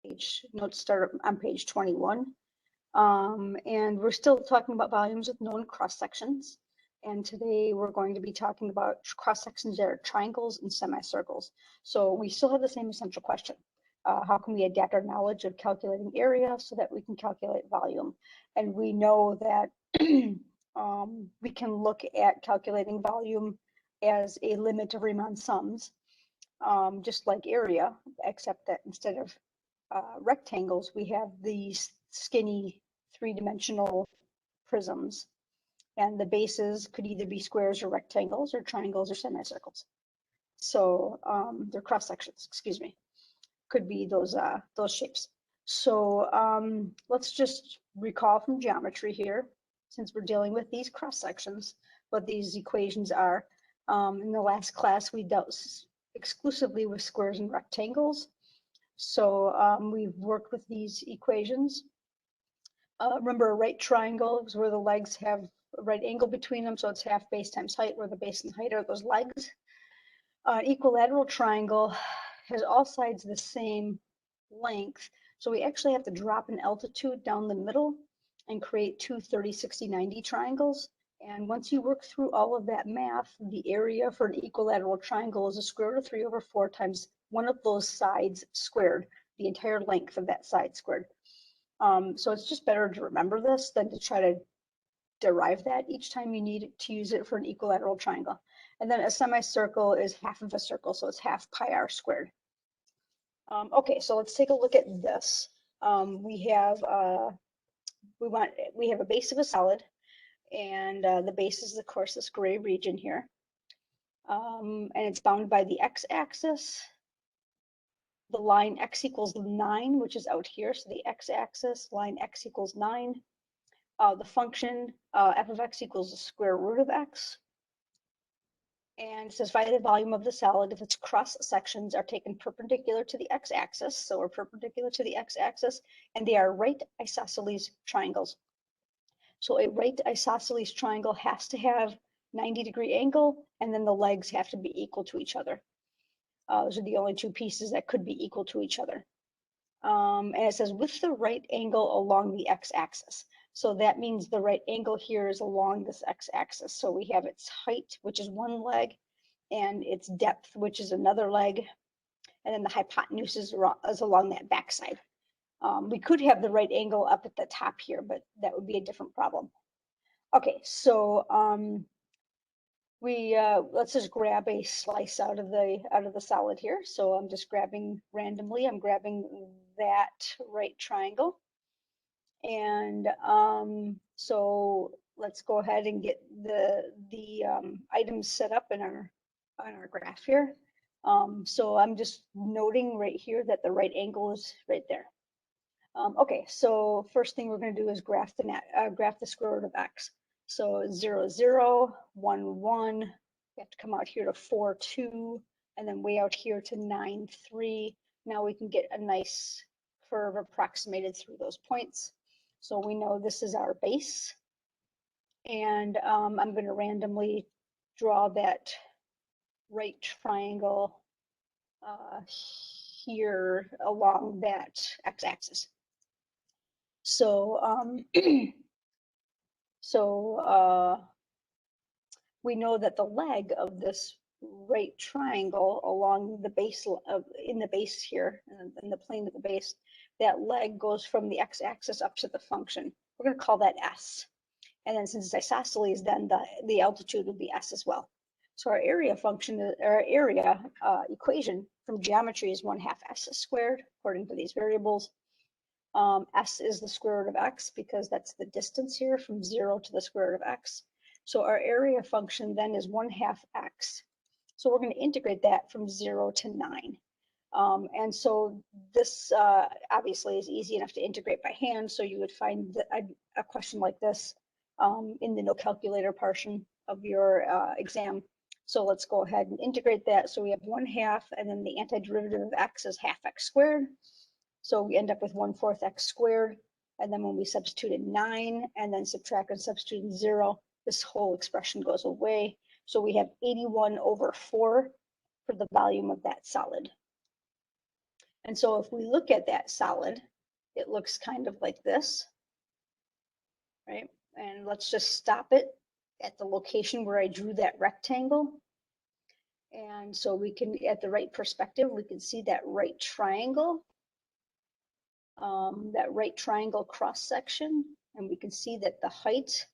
notes start on page 21. And we're still talking about volumes with known cross sections. And today we're going to be talking about cross sections that are triangles and semicircles. So we still have the same essential question. How can we adapt our knowledge of calculating area so that we can calculate volume? And we know that we can look at calculating volume as a limit of Riemann sums, just like area, except that instead of rectangles, we have these skinny three-dimensional prisms, and the bases could either be squares or rectangles or triangles or semicircles. So they're cross sections, excuse me, could be those shapes. So let's just recall from geometry here, since we're dealing with these cross sections, what these equations are. In the last class, we dealt exclusively with squares and rectangles. So we've worked with these equations. Remember, a right triangle is where the legs have a right angle between them, so it's half base times height, where the base and height are those legs. An equilateral triangle has all sides the same length, so we actually have to drop an altitude down the middle and create two 30, 60, 90 triangles. And once you work through all of that math, the area for an equilateral triangle is a square root of 3 over 4 times one of those sides squared, the entire length of that side squared. So it's just better to remember this than to try to derive that each time you need to use it for an equilateral triangle. And then a semicircle is half of a circle, so it's half pi r squared. Okay, so let's take a look at this. We have a base of a solid, and the base is, of course, this gray region here. And it's bounded by the x-axis. The line x equals 9, which is out here. So the x-axis, line x equals 9. The function f of x equals the square root of x. And it says find the volume of the solid if its cross sections are taken perpendicular to the x-axis. So we're perpendicular to the x-axis, and they are right isosceles triangles. So a right isosceles triangle has to have 90-degree angle, and then the legs have to be equal to each other. Those are the only two pieces that could be equal to each other. And it says with the right angle along the x-axis. So that means the right angle here is along this x-axis. So we have its height, which is one leg, and its depth, which is another leg. And then the hypotenuse is along that backside. We could have the right angle up at the top here, but that would be a different problem. Okay, so let's just grab a slice out of the solid here. So I'm just grabbing randomly. I'm grabbing that right triangle, and so let's go ahead and get the items set up in our graph here. So I'm just noting right here that the right angle is right there. Okay, so first thing we're going to do is graph the square root of x. So 0, 0, 1, 1, we have to come out here to 4, 2, and then way out here to 9, 3. Now we can get a nice curve approximated through those points. So we know this is our base. And I'm going to randomly draw that right triangle here along that x-axis. So we know that the leg of this right triangle along the base in the base here, in the plane of the base, that leg goes from the x-axis up to the function. We're going to call that s. And then since it's isosceles, then the altitude would be s as well. So our area function, our area equation from geometry is 1/2 s squared, according to these variables. S is the square root of x because that's the distance here from 0 to the square root of x. So our area function then is 1/2 x. So we're going to integrate that from 0 to 9. And so this obviously is easy enough to integrate by hand. So you would find a question like this in the no calculator portion of your exam. So let's go ahead and integrate that. So we have 1/2, and then the antiderivative of x is 1/2 x squared. So we end up with 1/4 x squared. And then when we substitute in 9 and then subtract and substitute in 0, this whole expression goes away. So we have 81/4 for the volume of that solid. And so if we look at that solid, it looks kind of like this, right? And let's just stop it at the location where I drew that rectangle. And so we can, at the right perspective, we can see that right triangle cross section. And we can see that the height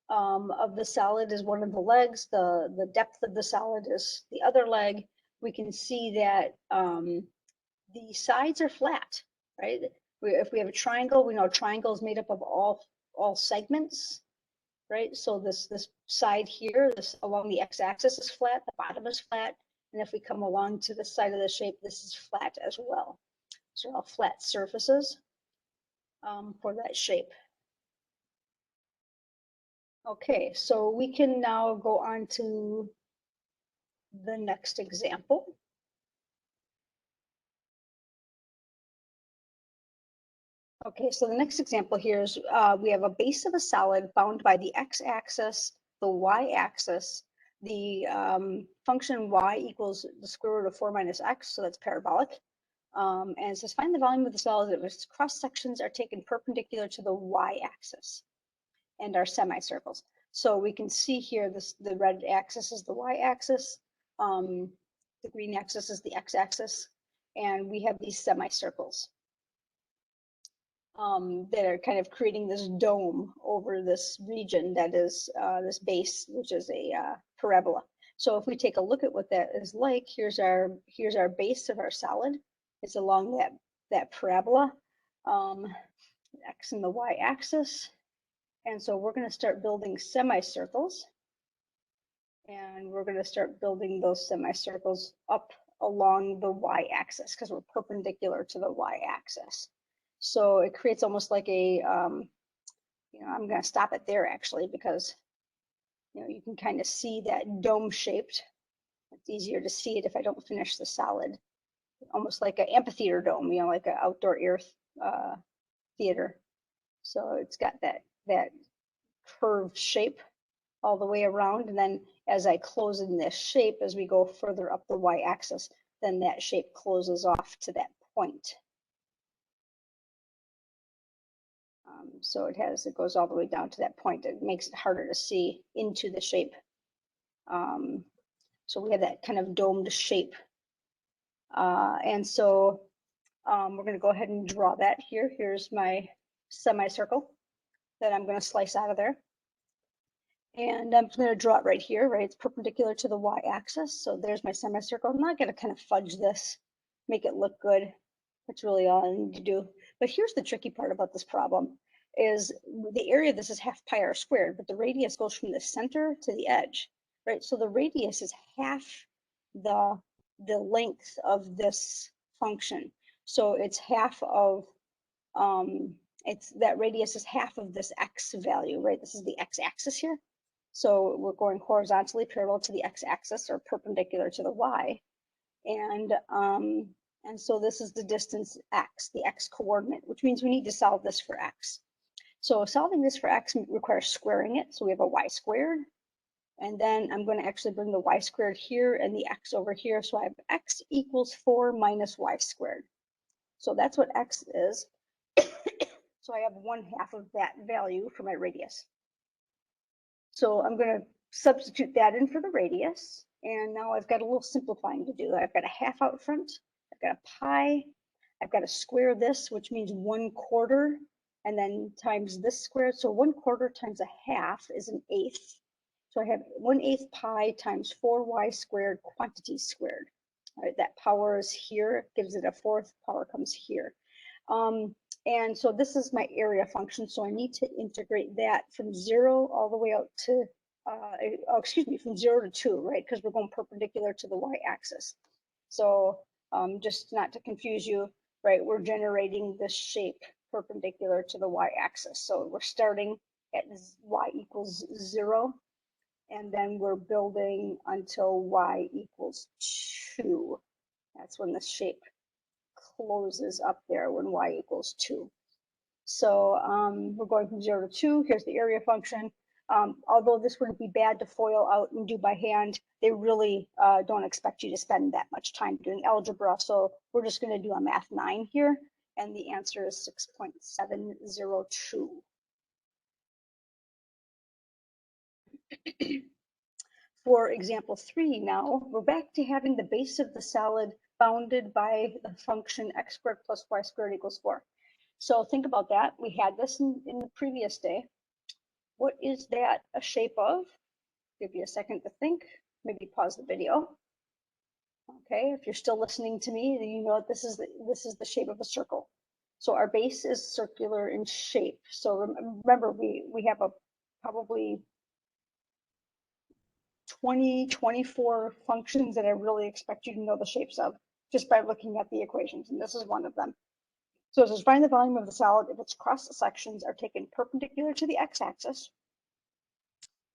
of the solid is one of the legs, the depth of the solid is the other leg. We can see that the sides are flat, right? If we have a triangle, we know a triangle is made up of all segments, right? So this side here, this along the x-axis is flat, the bottom is flat, and if we come along to the side of the shape, this is flat as well. So all flat surfaces for that shape. Okay, so we can now go on to the next example. Okay, so the next example here is we have a base of a solid bound by the x-axis, the y-axis, the function y equals the square root of 4 minus x, so that's parabolic. And it says find the volume of the solid if its cross sections are taken perpendicular to the y-axis and are semicircles. So we can see here the red axis is the y-axis, the green axis is the x-axis, and we have these semicircles that are kind of creating this dome over this region that is this base, which is a parabola. So if we take a look at what that is like, here's our base of our solid. It's along that parabola, x and the y-axis. And so we're going to start building semicircles. And we're going to start building those semicircles up along the y-axis because we're perpendicular to the y-axis. So it creates almost like a, I'm going to stop it there actually because, you can kind of see that dome shaped. It's easier to see it if I don't finish the solid. Almost like an amphitheater dome, like an outdoor air theater. So it's got that curved shape all the way around. And then as I close in this shape, as we go further up the y-axis, then that shape closes off to that point. So it goes all the way down to that point. It makes it harder to see into the shape. So we have that kind of domed shape. And so we're going to go ahead and draw that here. Here's my semicircle that I'm going to slice out of there. And I'm going to draw it right here, right? It's perpendicular to the y-axis. So there's my semicircle. I'm not going to kind of fudge this, make it look good. That's really all I need to do. But here's the tricky part about this problem is the area of this is half pi r squared, but the radius goes from the center to the edge, right? So the radius is half the length of this function. So it's half of, that radius is half of this x value, right? This is the x-axis here. So we're going horizontally parallel to the x-axis or perpendicular to the y. And so this is the distance x, the x coordinate, which means we need to solve this for x. So solving this for x requires squaring it. So we have a y squared. And then I'm going to actually bring the y squared here and the x over here. So I have x equals 4 minus y squared. So that's what x is. So I have 1/2 of that value for my radius. So I'm going to substitute that in for the radius. And now I've got a little simplifying to do. I've got a half out front. I've got a pi. I've got to square this, which means 1/4, and then times this squared. So 1/4 times a half is an eighth. So I have 1/8 pi times 4y squared quantity squared. All right, that power is here, gives it a fourth, power comes here. And so this is my area function. So I need to integrate that from 0 all the way out to, from 0 to 2, right? Because we're going perpendicular to the y-axis. So just not to confuse you, right? We're generating this shape perpendicular to the y-axis. So we're starting at y equals 0, and then we're building until y equals 2. That's when the shape closes up there, when y equals 2. So we're going from 0 to 2. Here's the area function. Although this wouldn't be bad to FOIL out and do by hand, they really don't expect you to spend that much time doing algebra. So we're just going to do a math 9 here, and the answer is 6.702. For example 3 now, we're back to having the base of the solid bounded by the function x squared plus y squared equals 4. So think about that. We had this in the previous day. What is that a shape of? Give you a second to think. Maybe pause the video. Okay, if you're still listening to me, then you know that this is the shape of a circle. So our base is circular in shape. So remember, we have probably 24 functions that I really expect you to know the shapes of just by looking at the equations, and this is one of them. So it says find the volume of the solid if its cross sections are taken perpendicular to the x-axis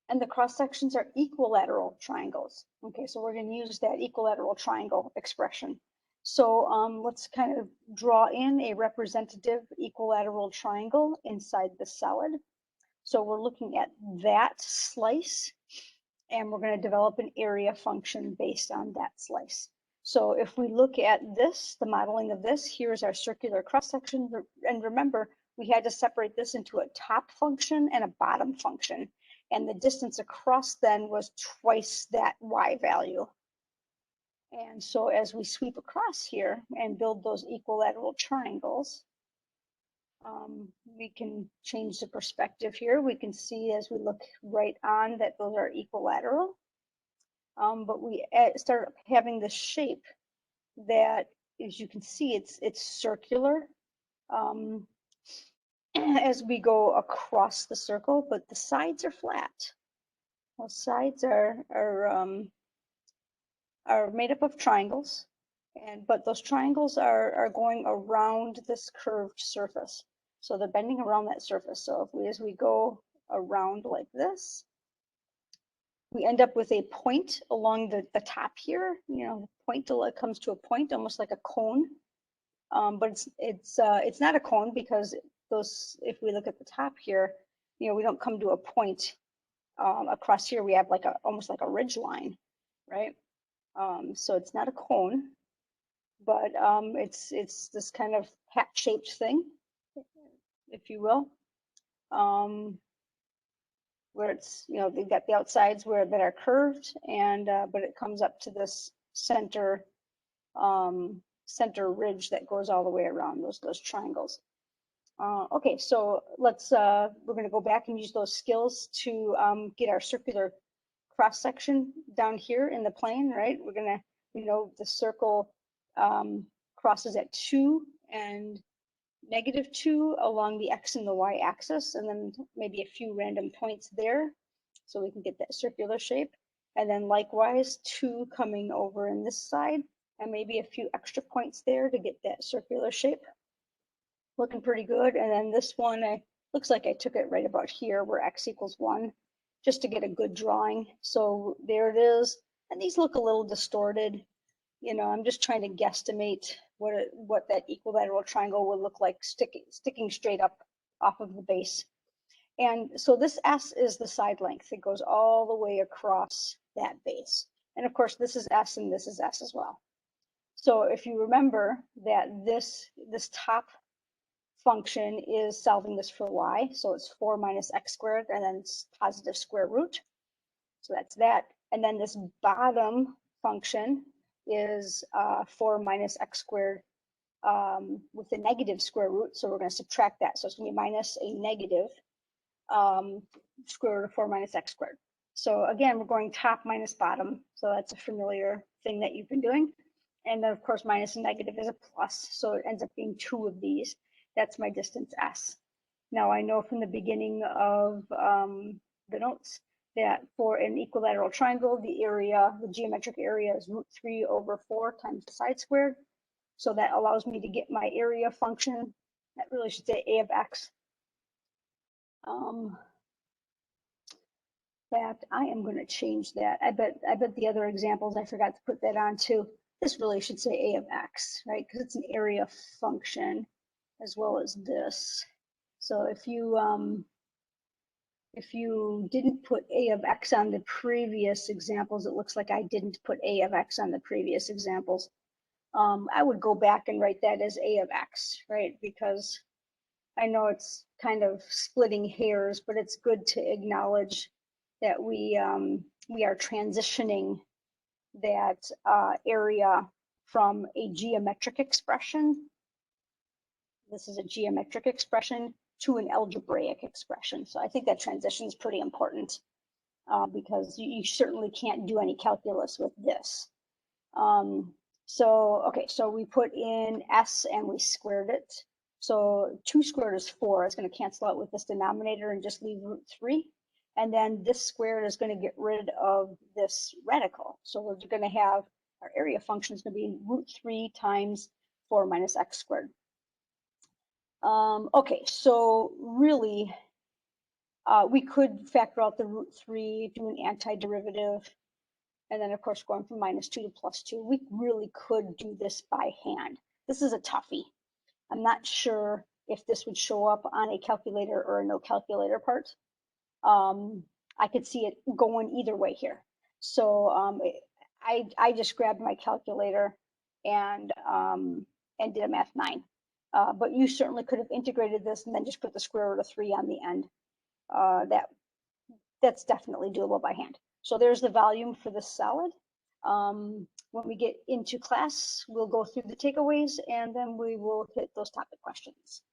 and the cross sections are equilateral triangles. Okay, so we're going to use that equilateral triangle expression. So let's kind of draw in a representative equilateral triangle inside the solid. So we're looking at that slice, and we're going to develop an area function based on that slice. So if we look at this, the modeling of this, here's our circular cross section. And remember, we had to separate this into a top function and a bottom function. And the distance across then was twice that y value. And so as we sweep across here and build those equilateral triangles, we can change the perspective here. We can see as we look right on that those are equilateral. But we start having this shape that, as you can see, it's circular as we go across the circle, but the sides are flat. Those sides are made up of triangles, but those triangles are going around this curved surface. So they're bending around that surface. So as we go around like this, we end up with a point along the top here. You know, the point comes to a point, almost like a cone. But it's not a cone because if we look at the top here, you know, we don't come to a point across here. We have like almost like a ridge line, right? So it's not a cone, but it's this kind of hat-shaped thing, if you will, where it's, you know, they've got the outsides that are curved, and but it comes up to this center ridge that goes all the way around those triangles. Okay, so we're going to go back and use those skills to get our circular cross section down here in the plane, right? We're going to, you know, the circle crosses at 2 and -2 along the x and the y axis, and then maybe a few random points there so we can get that circular shape. And then likewise 2 coming over in this side, and maybe a few extra points there to get that circular shape. Looking pretty good. And then this one, looks like I took it right about here where x equals 1, just to get a good drawing. So there it is. And these look a little distorted. You know, I'm just trying to guesstimate what that equilateral triangle would look like sticking straight up off of the base. And so this S is the side length. It goes all the way across that base. And of course, this is S and this is S as well. So if you remember that this top function is solving this for y, so it's 4 minus x squared, and then it's positive square root. So that's that. And then this bottom function is 4 minus x squared with a negative square root. So we're going to subtract that. So it's going to be minus a negative square root of 4 minus x squared. So again, we're going top minus bottom. So that's a familiar thing that you've been doing. And then of course, minus and negative is a plus. So it ends up being 2 of these. That's my distance S. Now I know from the beginning of the notes that for an equilateral triangle, the geometric area is √3/4 times the side squared. So that allows me to get my area function. That really should say A of x. Fact, I am going to change that. I bet the other examples I forgot to put that on too. This really should say A of x, right? Because it's an area function as well as this. So if you If you didn't put a of x on the previous examples, it looks like I didn't put a of x on the previous examples. I would go back and write that as a of x, right? Because I know it's kind of splitting hairs, but it's good to acknowledge that we are transitioning that area from a geometric expression. This is a geometric expression to an algebraic expression. So I think that transition is pretty important because you certainly can't do any calculus with this. Okay, so we put in s and we squared it. So 2 squared is 4. It's going to cancel out with this denominator and just leave root 3. And then this squared is going to get rid of this radical. So we're going to have our area function is going to be root 3 times 4 minus x squared. Okay, so really, we could factor out the root 3, do an antiderivative, and then of course going from -2 to +2. We really could do this by hand. This is a toughie. I'm not sure if this would show up on a calculator or a no calculator part. I could see it going either way here. So I just grabbed my calculator and did a math 9. But you certainly could have integrated this and then just put the square root of 3 on the end. That's definitely doable by hand. So there's the volume for the solid. When we get into class, we'll go through the takeaways and then we will hit those topic questions.